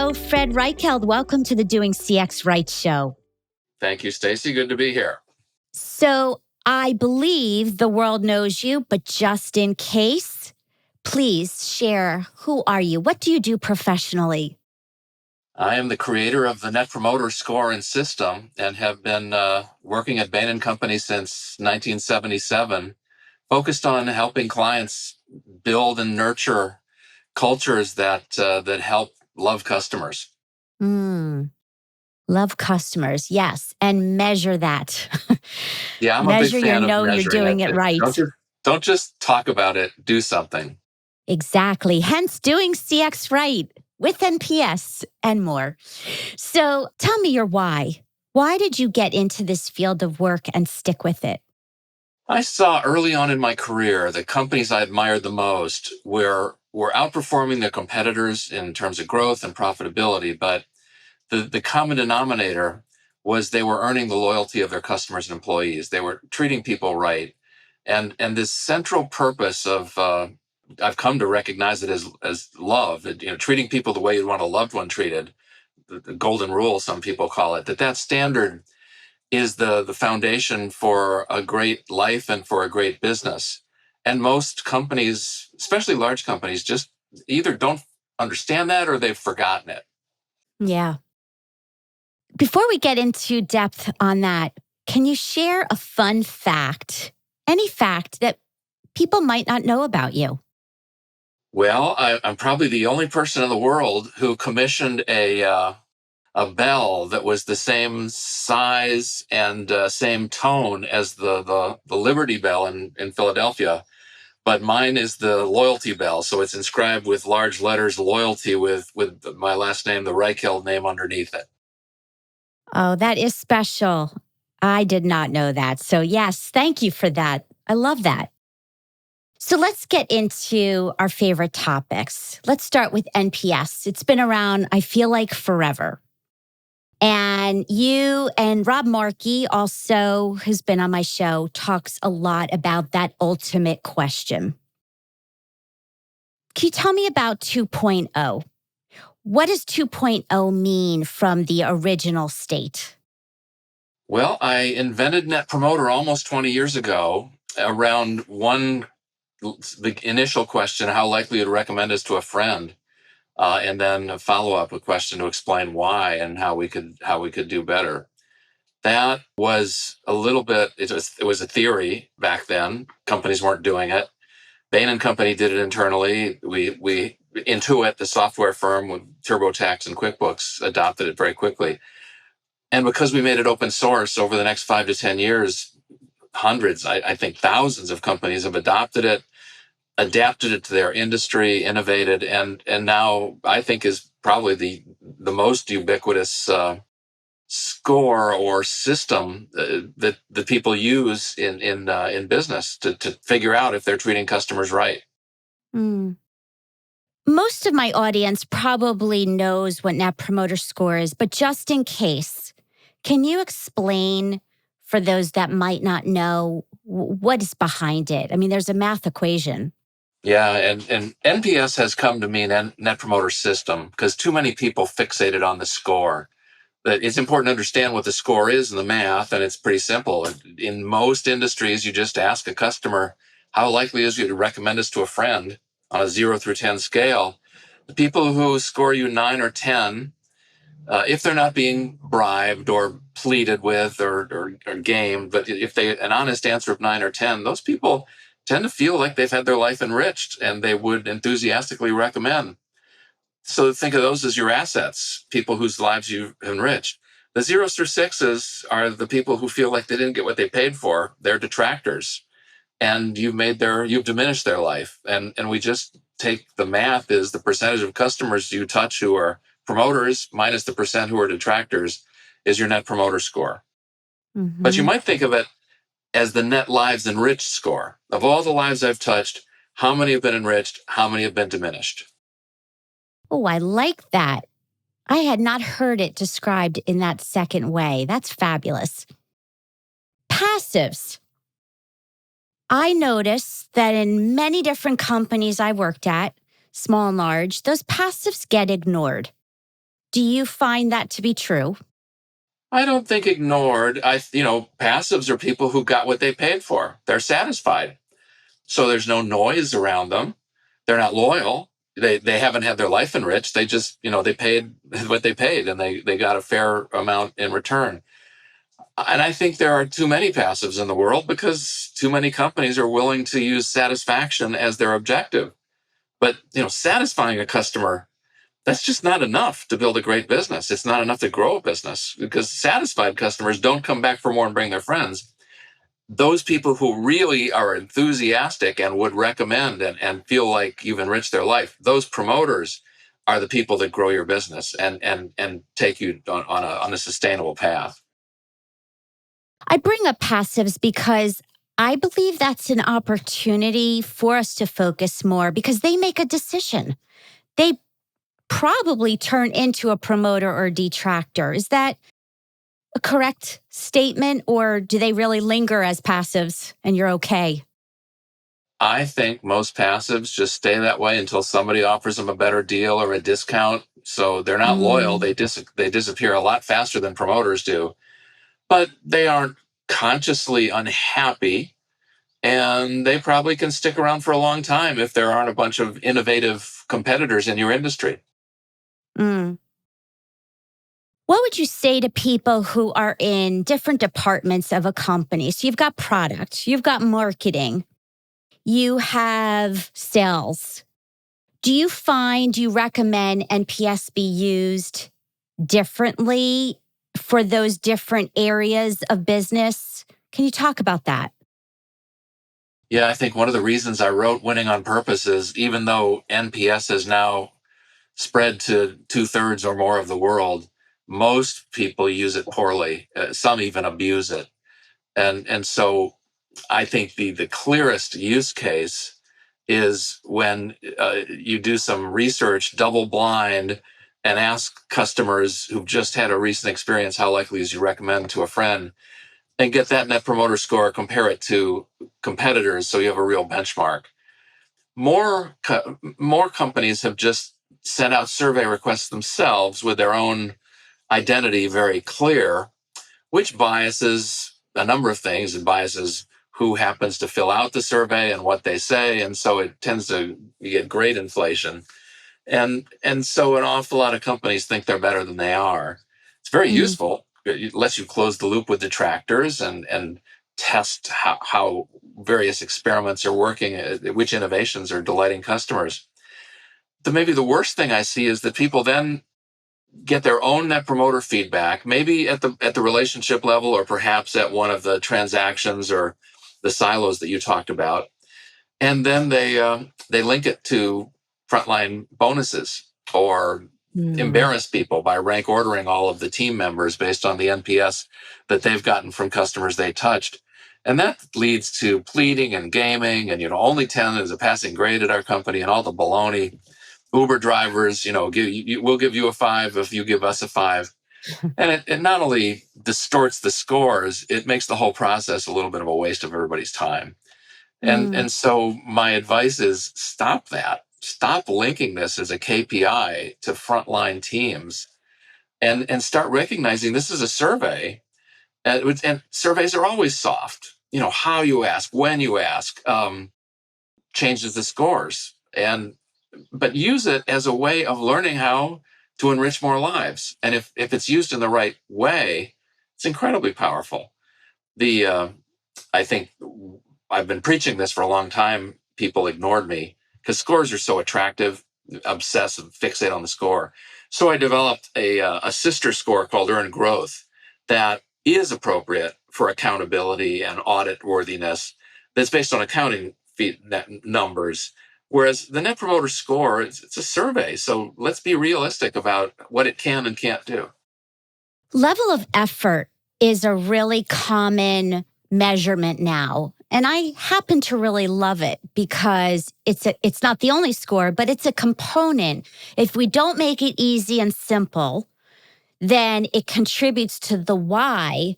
Hello, Fred Reichheld. Welcome to the Doing CX Right show. Thank you, Stacy. Good to be here. So I believe the world knows you, but just in case, please share, who are you? What do you do professionally? I am the creator of the Net Promoter Score and system and have been working at Bain & Company since 1977, focused on helping clients build and nurture cultures that help love customers. Love customers, yes, and measure that. Yeah, I'm a big Measure your fan of know you're measuring doing it. it right. Don't just talk about it, do something. Exactly. Hence doing CX right with NPS and more. So tell me your why. Why did you get into this field of work and stick with it? I saw early on in my career the companies I admired the most were outperforming their competitors in terms of growth and profitability, but the common denominator was they were earning the loyalty of their customers and employees. They were treating people right, and this central purpose of I've come to recognize it as love. Treating people the way you'd want a loved one treated. The golden rule, some people call it. That standard is the foundation for a great life and for a great business. And most companies, especially large companies, just either don't understand that or they've forgotten it. Yeah. Before we get into depth on that, can you share a fun fact, any fact that people might not know about you? Well, I'm probably the only person in the world who commissioned a bell that was the same size and same tone as the Liberty Bell in Philadelphia, but mine is the loyalty bell, so it's inscribed with large letters "loyalty" with my last name, the Reichheld name, underneath it. Oh, that is special. I did not know that. So, yes, thank you for that. I love that. So, let's get into our favorite topics. Let's start with NPS. It's been around, I feel like, forever. And you and Rob Markey, also, who's been on my show, talks a lot about that ultimate question. Can you tell me about 2.0? What does 2.0 mean from the original state? Well, I invented Net Promoter almost 20 years ago around the initial question: how likely you'd recommend us to a friend, and then a follow-up, a question to explain why and how we could do better. That was a little bit. It was a theory back then. Companies weren't doing it. Bain and Company did it internally. We Intuit, the software firm with TurboTax and QuickBooks, adopted it very quickly. And because we made it open source over the next 5 to 10 years, hundreds, I think thousands of companies have adopted it, adapted it to their industry, innovated, and now I think is probably the most ubiquitous score or system that people use in business to figure out if they're treating customers right. Mm. Most of my audience probably knows what Net Promoter Score is, but just in case, can you explain for those that might not know what is behind it? I mean, there's a math equation. Yeah, and NPS has come to mean Net Promoter System because too many people fixated on the score. But it's important to understand what the score is in the math, and it's pretty simple. In most industries, you just ask a customer, how likely is you to recommend us to a friend on a 0 through 10 scale? The people who score you 9 or 10, if they're not being bribed or pleaded with or gamed, but if they an honest answer of 9 or 10, those people tend to feel like they've had their life enriched and they would enthusiastically recommend. So think of those as your assets, people whose lives you've enriched. The 0s through 6s are the people who feel like they didn't get what they paid for. They're detractors, and you've diminished their life. And we just take the math is the percentage of customers you touch who are promoters minus the percent who are detractors is your Net Promoter Score. But you Mm-hmm. might think of it as the net lives enriched score. Of all the lives I've touched, how many have been enriched? How many have been diminished? Oh, I like that. I had not heard it described in that second way. That's fabulous. Passives. I notice that in many different companies I worked at, small and large, those passives get ignored. Do you find that to be true? I don't think ignored. Passives are people who got what they paid for. They're satisfied. So there's no noise around them. They're not loyal. They haven't had their life enriched. They just, they paid what they paid and they got a fair amount in return. And I think there are too many passives in the world because too many companies are willing to use satisfaction as their objective. But, satisfying a customer, that's just not enough to build a great business. It's not enough to grow a business because satisfied customers don't come back for more and bring their friends. Those people who really are enthusiastic and would recommend and feel like you've enriched their life, those promoters are the people that grow your business and take you on a sustainable path. I bring up passives because I believe that's an opportunity for us to focus more because they make a decision. They probably turn into a promoter or detractor. Is that a correct statement, or do they really linger as passives and you're okay? I think most passives just stay that way until somebody offers them a better deal or a discount. So they're not loyal. Mm, They disappear a lot faster than promoters do, but they aren't consciously unhappy. And they probably can stick around for a long time if there aren't a bunch of innovative competitors in your industry. mm. What would you say to people who are in different departments of a company? So you've got product, you've got marketing, you have sales. Do you find you recommend NPS be used differently for those different areas of business? Can you talk about that? Yeah, I think one of the reasons I wrote Winning on Purpose is even though NPS has now spread to two-thirds or more of the world, most people use it poorly. Some even abuse it. And so I think the clearest use case is when you do some research double blind and ask customers who've just had a recent experience how likely is you recommend to a friend and get that net promoter score, compare it to competitors so you have a real benchmark. More companies have just sent out survey requests themselves with their own identity very clear, which biases a number of things and biases who happens to fill out the survey and what they say. And so it tends to you get great inflation. And so an awful lot of companies think they're better than they are. It's very Mm, useful. It lets you close the loop with detractors and test how various experiments are working, which innovations are delighting customers. Maybe the worst thing I see is that people then get their own net promoter feedback, maybe at the relationship level, or perhaps at one of the transactions or the silos that you talked about, and then they link it to frontline bonuses or mm, embarrass people by rank ordering all of the team members based on the NPS that they've gotten from customers they touched. And that leads to pleading and gaming and only 10 is a passing grade at our company and all the baloney. Uber drivers, we'll give you a 5 if you give us a 5. And it not only distorts the scores, it makes the whole process a little bit of a waste of everybody's time. mm. And so my advice is stop that. Stop linking this as a KPI to frontline teams and start recognizing this is a survey. And surveys are always soft. How you ask, when you ask, changes the scores. But use it as a way of learning how to enrich more lives. And if it's used in the right way, it's incredibly powerful. The I think I've been preaching this for a long time. People ignored me because scores are so attractive, obsess and fixate on the score. So I developed a sister score called Earned Growth that is appropriate for accountability and audit worthiness. That's based on accounting numbers. Whereas the Net Promoter Score, it's a survey. So let's be realistic about what it can and can't do. Level of effort is a really common measurement now. And I happen to really love it because it's not the only score, but it's a component. If we don't make it easy and simple, then it contributes to the why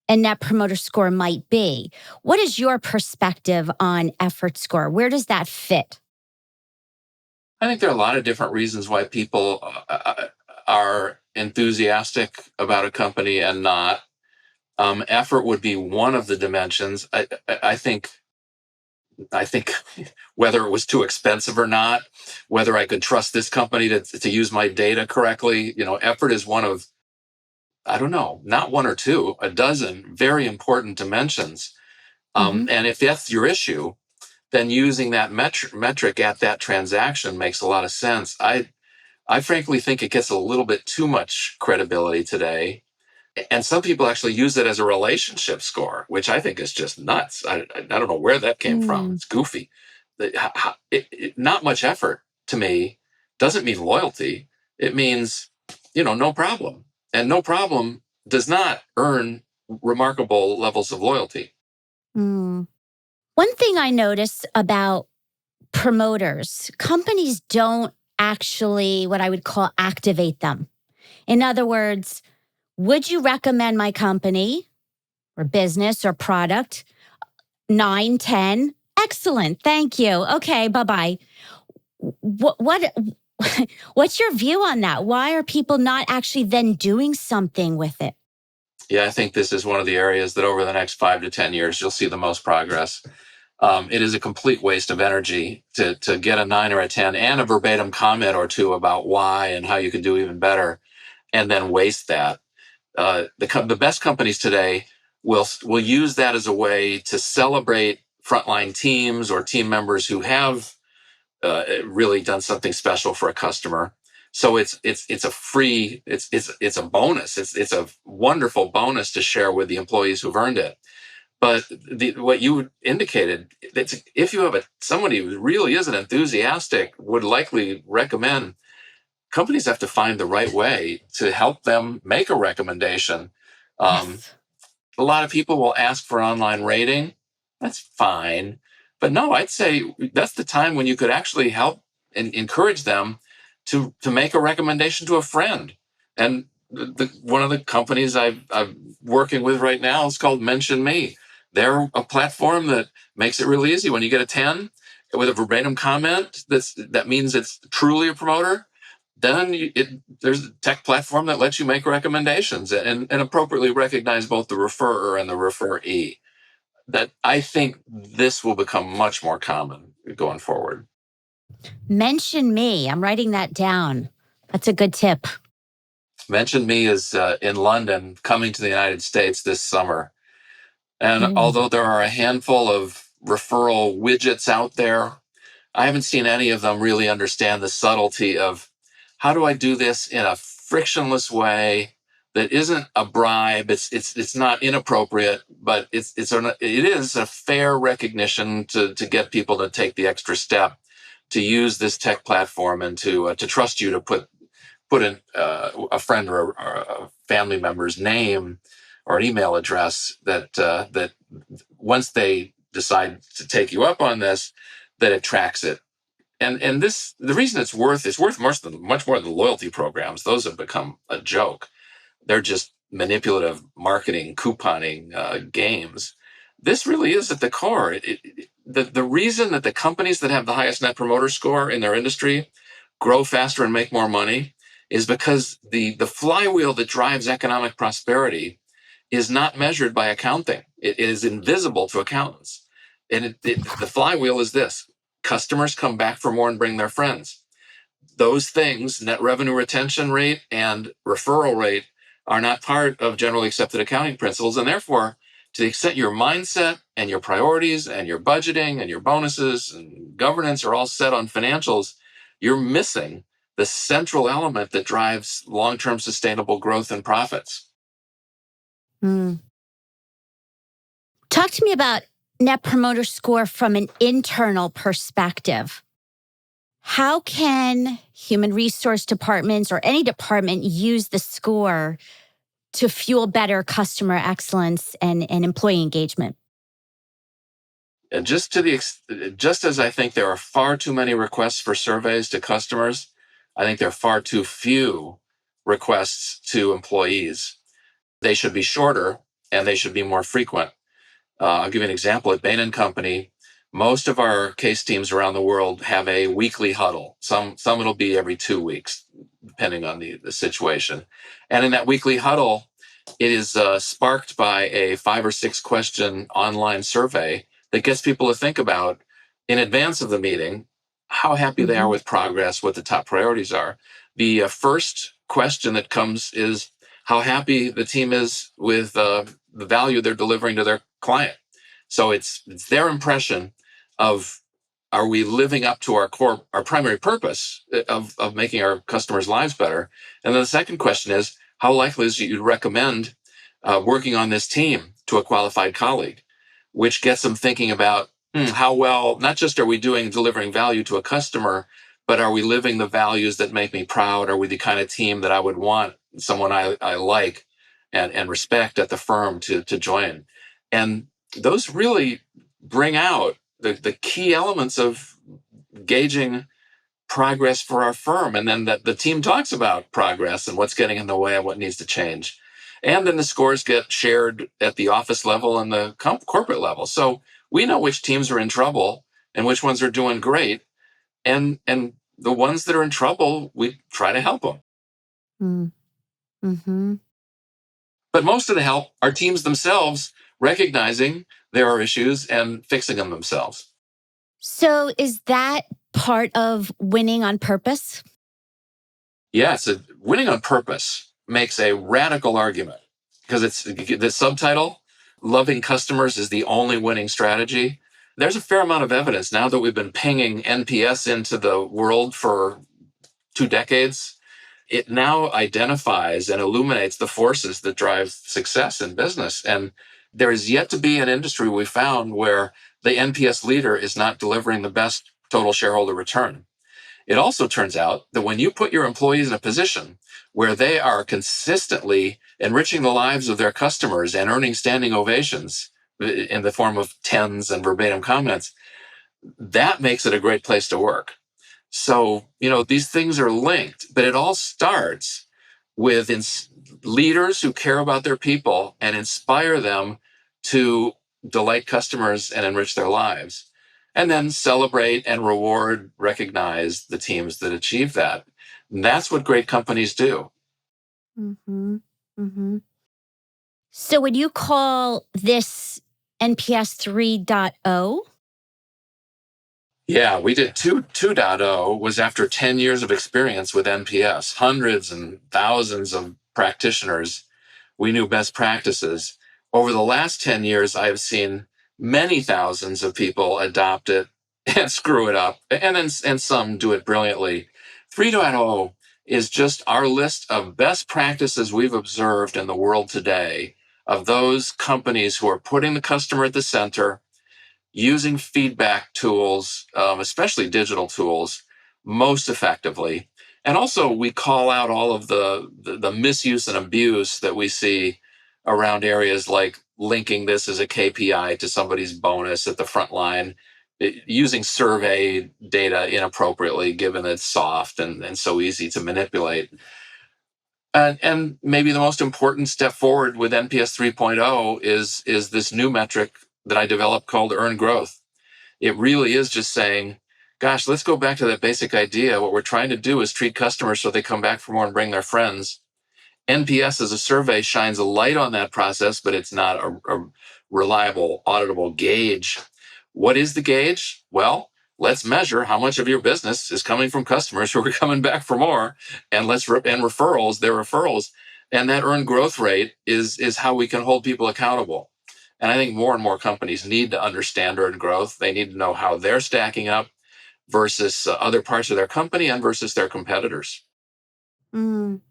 a net promoter score might be. What is your perspective on effort score? Where does that fit? I think there are a lot of different reasons why people are enthusiastic about a company and not. Effort would be one of the dimensions. I think whether it was too expensive or not, whether I could trust this company to use my data correctly, effort is one of, I don't know, not one or two, a dozen very important dimensions. Hmm. And if that's your issue, then using that metric at that transaction makes a lot of sense. I frankly think it gets a little bit too much credibility today. And some people actually use it as a relationship score, which I think is just nuts. I don't know where that came from. Mm. It's goofy. Not much effort to me doesn't mean loyalty. It means, no problem. And no problem does not earn remarkable levels of loyalty. Mm. One thing I notice about promoters, companies don't actually, what I would call, activate them. In other words, would you recommend my company or business or product? 9, 10. Excellent. Thank you. Okay, bye-bye. What what's your view on that? Why are people not actually then doing something with it? Yeah, I think this is one of the areas that over the next 5 to 10 years, you'll see the most progress. It is a complete waste of energy to get a 9 or a 10 and a verbatim comment or two about why and how you could do even better, and then waste that. The best companies today will use that as a way to celebrate frontline teams or team members who have really done something special for a customer. So it's a free, it's a bonus. It's a wonderful bonus to share with the employees who've earned it. But what you indicated, if you have somebody who really isn't enthusiastic, would likely recommend, companies have to find the right way to help them make a recommendation. Um, Yes. a lot of people will ask for an online rating. That's fine. But no, I'd say that's the time when you could actually help and encourage them to make a recommendation to a friend. And one of the companies I'm working with right now is called Mention Me. They're a platform that makes it really easy. When you get a 10 with a verbatim comment, that means it's truly a promoter. Then there's a tech platform that lets you make recommendations and appropriately recognize both the referrer and the referee. That, I think, this will become much more common going forward. Mention me. I'm writing that down. That's a good tip. Mention Me is in London, coming to the United States this summer. And Oh. although there are a handful of referral widgets out there, I haven't seen any of them really understand the subtlety of, how do I do this in a frictionless way that isn't a bribe. It's not inappropriate, but it is a fair recognition to get people to take the extra step to use this tech platform and to trust you to put in a friend or a family member's name or an email address, that once they decide to take you up on this, that it tracks it. And this, the reason it's worth much more than loyalty programs. Those have become a joke. They're just manipulative marketing, couponing games. This really is at the core. The reason that the companies that have the highest net promoter score in their industry grow faster and make more money is because the flywheel that drives economic prosperity is not measured by accounting. It is invisible to accountants. And the flywheel is this: customers come back for more and bring their friends. Those things, net revenue retention rate and referral rate, are not part of generally accepted accounting principles. And therefore, to the extent your mindset and your priorities and your budgeting and your bonuses and governance are all set on financials, you're missing the central element that drives long-term sustainable growth and profits. Mm. Talk to me about Net Promoter Score from an internal perspective. How can human resource departments or any department use the score to fuel better customer excellence and employee engagement? And just as I think there are far too many requests for surveys to customers, I think there are far too few requests to employees. They should be shorter and they should be more frequent. I'll give you an example. At Bain and Company, most of our case teams around the world have a weekly huddle. Some it'll be every 2 weeks. depending on the situation. And in that weekly huddle, it is sparked by a 5 or 6 question online survey that gets people to think about in advance of the meeting how happy they are with progress, what the top priorities are. The first question that comes is how happy the team is with the value they're delivering to their client. So it's their impression of, are we living up to our primary purpose of making our customers' lives better? And then the second question is, how likely is it you'd recommend working on this team to a qualified colleague, which gets them thinking about how well, not just are we delivering value to a customer, but are we living the values that make me proud? Are we the kind of team that I would want someone I like and respect at the firm to join? And those really bring out the key elements of gauging progress for our firm. And then that the team talks about progress and what's getting in the way and what needs to change. And then the scores get shared at the office level and the corporate level. So we know which teams are in trouble and which ones are doing great. And the ones that are in trouble, we try to help them. Mm-hmm. But most of the help are teams themselves recognizing there are issues and fixing them themselves. So is that part of winning on purpose? Yes, winning on purpose makes a radical argument because it's the subtitle, loving customers is the only winning strategy. There's a fair amount of evidence now that we've been pinging NPS into the world for 2 decades. It now identifies and illuminates the forces that drive success in business. And there is yet to be an industry we found where the NPS leader is not delivering the best total shareholder return. It also turns out that when you put your employees in a position where they are consistently enriching the lives of their customers and earning standing ovations in the form of tens and verbatim comments, that makes it a great place to work. So, these things are linked, but it all starts with leaders who care about their people and inspire them to delight customers and enrich their lives. And then celebrate and reward, recognize the teams that achieve that. And that's what great companies do. Mm-hmm. Mm-hmm. So would you call this NPS 3.0? Yeah, we did 2.0 was after 10 years of experience with NPS, hundreds and thousands of practitioners. We knew best practices. Over the last 10 years, I've seen many thousands of people adopt it and screw it up, and some do it brilliantly. 3.0 is just our list of best practices we've observed in the world today of those companies who are putting the customer at the center, using feedback tools, especially digital tools, most effectively. And also, we call out all of the misuse and abuse that we see around areas like linking this as a KPI to somebody's bonus at the front line, using survey data inappropriately, given it's soft and so easy to manipulate. And maybe the most important step forward with NPS 3.0 is this new metric that I developed called earned growth. It really is just saying, gosh, let's go back to that basic idea. What we're trying to do is treat customers so they come back for more and bring their friends. NPS as a survey shines a light on that process, but it's not a reliable, auditable gauge. What is the gauge? Well, let's measure how much of your business is coming from customers who are coming back for more, and referrals, their referrals. And that earned growth rate is how we can hold people accountable. And I think more and more companies need to understand earned growth. They need to know how they're stacking up versus other parts of their company and versus their competitors. Mm.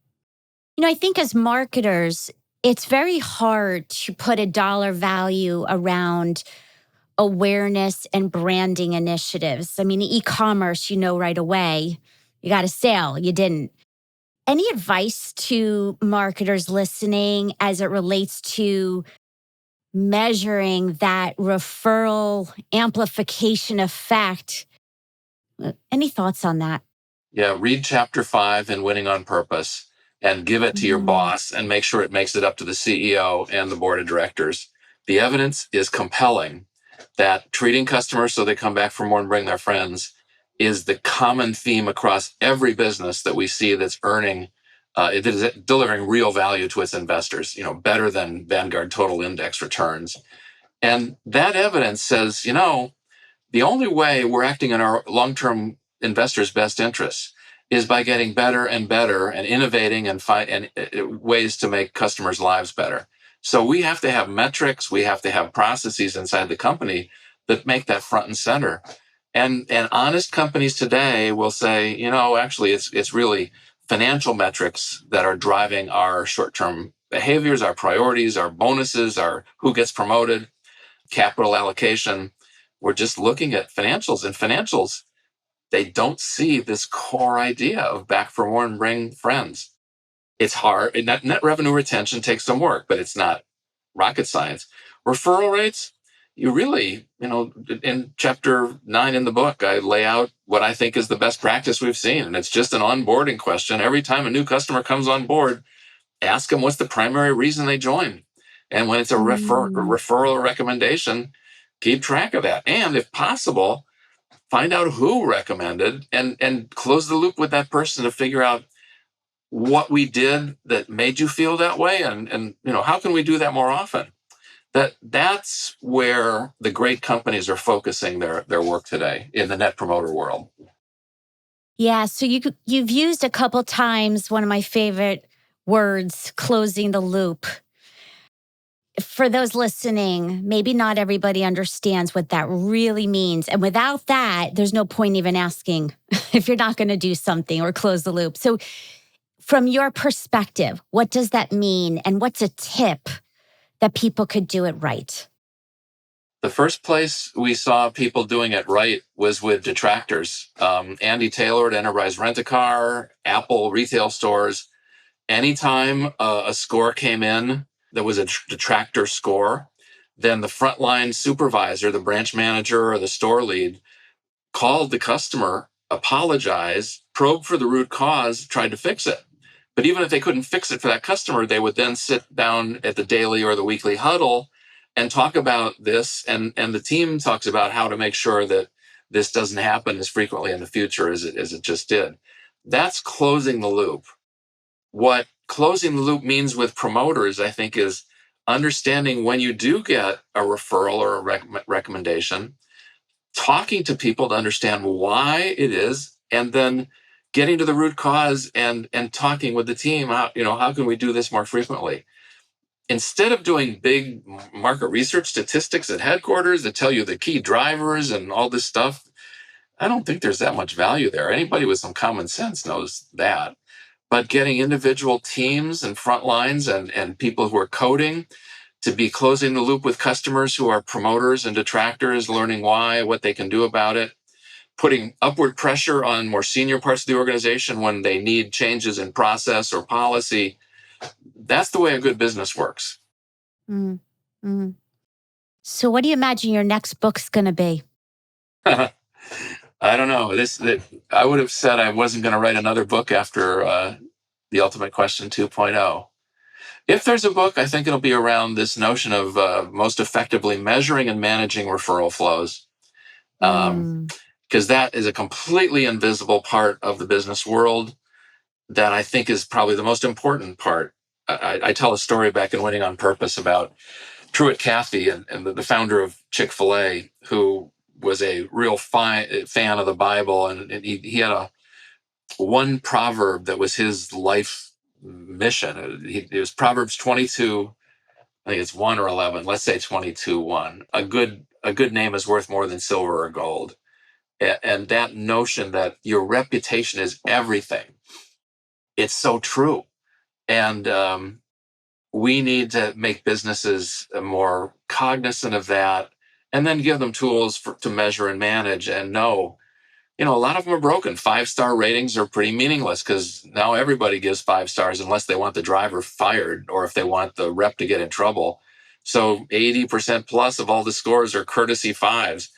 I think as marketers, it's very hard to put a dollar value around awareness and branding initiatives. I mean, e-commerce, right away, you got a sale, you didn't. Any advice to marketers listening as it relates to measuring that referral amplification effect? Any thoughts on that? Yeah, read chapter 5 in Winning on Purpose and give it to your boss and make sure it makes it up to the CEO and the board of directors. The evidence is compelling that treating customers so they come back for more and bring their friends is the common theme across every business that we see that's earning, that is delivering real value to its investors, better than Vanguard total index returns. And that evidence says, the only way we're acting in our long-term investors' best interests is by getting better and better and innovating and ways to make customers' lives better. So we have to have metrics, we have to have processes inside the company that make that front and center. And honest companies today will say, actually it's really financial metrics that are driving our short-term behaviors, our priorities, our bonuses, our who gets promoted, capital allocation. We're just looking at financials, and financials, they don't see this core idea of back for more and bring friends. It's hard. Net revenue retention takes some work, but it's not rocket science. Referral rates, you really, in chapter 9 in the book, I lay out what I think is the best practice we've seen. And it's just an onboarding question. Every time a new customer comes on board, ask them what's the primary reason they joined. And when it's a referral or recommendation, keep track of that. And if possible, find out who recommended and close the loop with that person to figure out what we did that made you feel that way, and how can we do that more often. That's where the great companies are focusing their work today in the net promoter world. Yeah, so you've used a couple times one of my favorite words, closing the loop. For those listening, maybe not everybody understands what that really means. And without that, there's no point even asking if you're not going to do something or close the loop. So from your perspective, what does that mean? And what's a tip that people could do it right? The first place we saw people doing it right was with detractors. Andy Taylor at Enterprise Rent-A-Car, Apple retail stores. Anytime a score came in that was a detractor score, then the frontline supervisor, the branch manager or the store lead, called the customer, apologized, probed for the root cause, tried to fix it. But even if they couldn't fix it for that customer, they would then sit down at the daily or the weekly huddle and talk about this. And the team talks about how to make sure that this doesn't happen as frequently in the future as it just did. That's closing the loop. What closing the loop means with promoters, I think, is understanding when you do get a referral or a recommendation, talking to people to understand why it is, and then getting to the root cause and talking with the team. How can we do this more frequently? Instead of doing big market research statistics at headquarters that tell you the key drivers and all this stuff, I don't think there's that much value there. Anybody with some common sense knows that. But getting individual teams and front lines and people who are coding to be closing the loop with customers who are promoters and detractors, learning why, what they can do about it, putting upward pressure on more senior parts of the organization when they need changes in process or policy. That's the way a good business works. Mm-hmm. So what do you imagine your next book's going to be? I don't know. I would have said I wasn't going to write another book after The Ultimate Question 2.0. If there's a book, I think it'll be around this notion of most effectively measuring and managing referral flows. Because that is a completely invisible part of the business world that I think is probably the most important part. I tell a story back in Winning on Purpose about Truett Cathy and the founder of Chick-fil-A, who was a real fan of the Bible. And he had one proverb that was his life mission. It was Proverbs 22, I think it's 1 or 11. Let's say 22:1. A good name is worth more than silver or gold. And that notion that your reputation is everything, it's so true. And we need to make businesses more cognizant of that, and then give them tools to measure and manage and know. A lot of them are broken. 5-star ratings are pretty meaningless because now everybody gives 5 stars unless they want the driver fired or if they want the rep to get in trouble. So 80% plus of all the scores are courtesy 5s.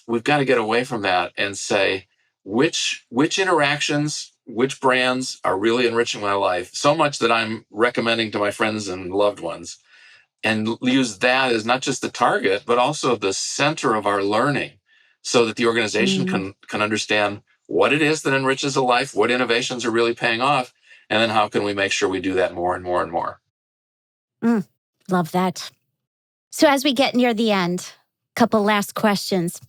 We've got to get away from that and say which interactions, which brands are really enriching my life so much that I'm recommending to my friends and loved ones, and use that as not just the target, but also the center of our learning. so that the organization Mm, can understand what it is that enriches a life, what innovations are really paying off, and then how can we make sure we do that more and more and more. mm. Love that. So, as we get near the end, couple last questions.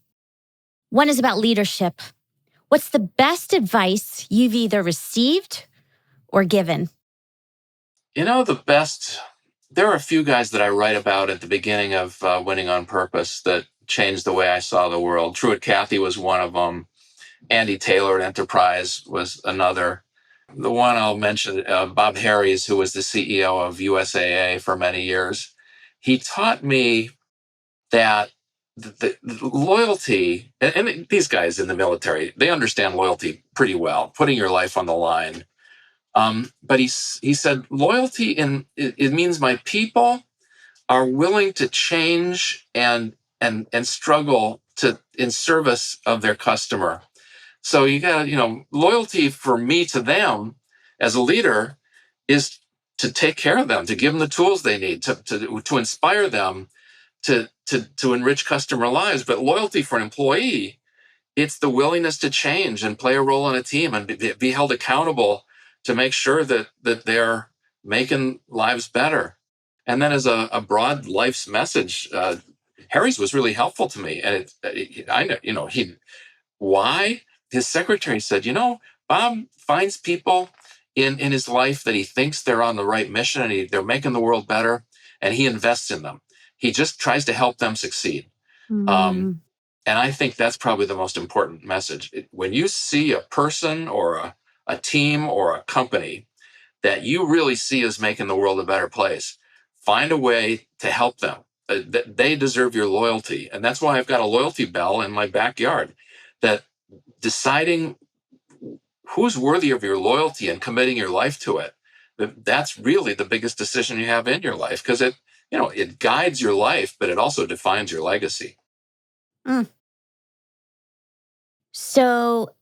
One is about leadership. What's the best advice you've either received or given? The best, there are a few guys that I write about at the beginning of Winning on Purpose that changed the way I saw the world. Truett Cathy was one of them. Andy Taylor at Enterprise was another. The one I'll mention, Bob Harries, who was the CEO of USAA for many years. He taught me that the loyalty, and these guys in the military, they understand loyalty pretty well, putting your life on the line. But he said loyalty it means my people are willing to change and struggle to in service of their customer. So you got loyalty for me to them as a leader is to take care of them, to give them the tools they need, to inspire them, to enrich customer lives. But loyalty for an employee, it's the willingness to change and play a role in a team and be held accountable to make sure that they're making lives better. And then as a broad life's message, Harry's was really helpful to me. And I know, why? His secretary said, Bob finds people in his life that he thinks they're on the right mission and they're making the world better, and he invests in them. He just tries to help them succeed. Um, Mm, and I think that's probably the most important message. When you see a person or a team or a company that you really see as making the world a better place, find a way to help them. They deserve your loyalty. And that's why I've got a loyalty bell in my backyard that deciding who's worthy of your loyalty and committing your life to it. That's really the biggest decision you have in your life because it guides your life, but it also defines your legacy. mm. So,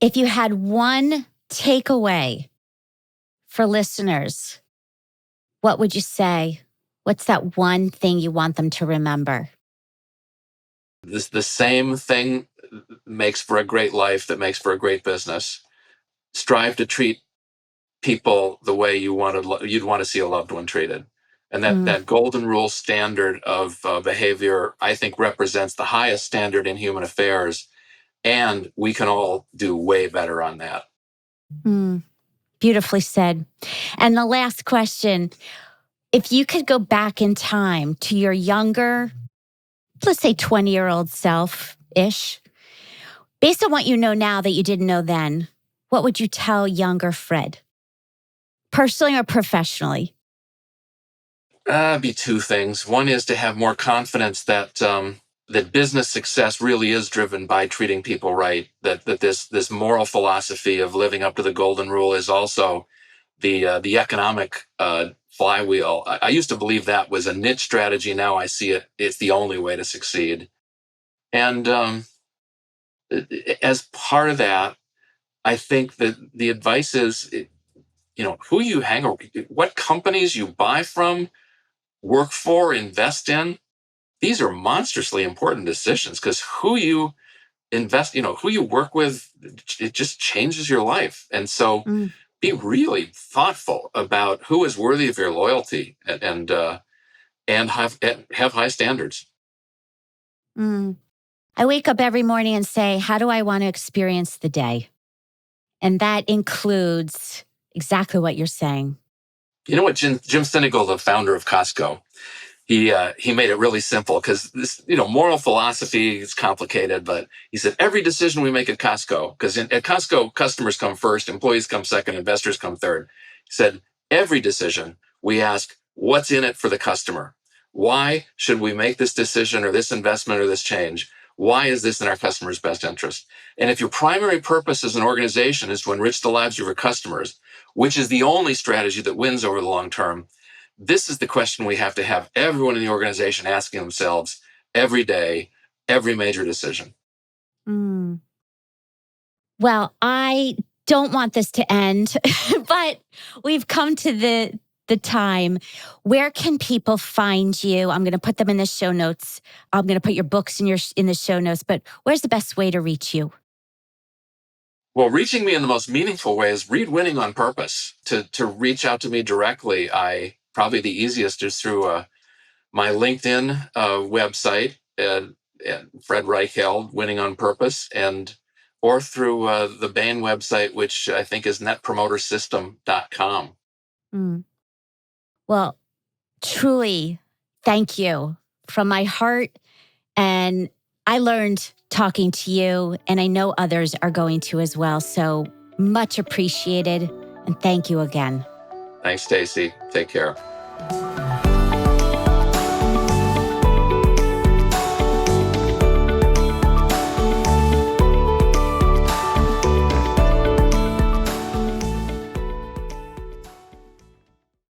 if you had one takeaway for listeners, what would you say? What's that one thing you want them to remember? The same thing makes for a great life that makes for a great business. Strive to treat people the way you'd want to see a loved one treated. And Mm, that golden rule standard of behavior, I think, represents the highest standard in human affairs. And we can all do way better on that. mm. Beautifully said. And the last question, if you could go back in time to your younger, let's say 20-year-old self ish, based on what you know now that you didn't know then, what would you tell younger Fred, personally or professionally? Be two things. One is to have more confidence that business success really is driven by treating people right. That this moral philosophy of living up to the golden rule is also the economic flywheel. I used to believe that was a niche strategy. Now I see it's the only way to succeed. And as part of that, I think that the advice is, who you hang or what companies you buy from, work for, invest in. These are monstrously important decisions because who you invest, who you work with, it just changes your life. And so Mm, be really thoughtful about who is worthy of your loyalty and have high standards. mm. I wake up every morning and say, how do I want to experience the day? And that includes exactly what you're saying. You know what, Jim Sinegal, the founder of Costco, he made it really simple because this moral philosophy is complicated, but he said every decision we make at Costco, because at Costco customers come first, employees come second, investors come third. He said every decision we ask what's in it for the customer. Why should we make this decision or this investment or this change? Why is this in our customer's best interest? And if your primary purpose as an organization is to enrich the lives of your customers, which is the only strategy that wins over the long term, this is the question we have to have everyone in the organization asking themselves every day, every major decision. Mm. Well, I don't want this to end, but we've come to the time. Where can people find you? I'm going to put them in the show notes. I'm going to put your books in the show notes, but where's the best way to reach you? Well, reaching me in the most meaningful way is read Winning on Purpose. To reach out to me directly, I probably the easiest is through my LinkedIn website, Fred Reichheld, Winning on Purpose, and or through the Bain website, which I think is netpromotersystem.com. Mm. Well, truly, thank you from my heart. And I learned talking to you, and I know others are going to as well. So much appreciated. And thank you again. Thanks, Stacy. Take care.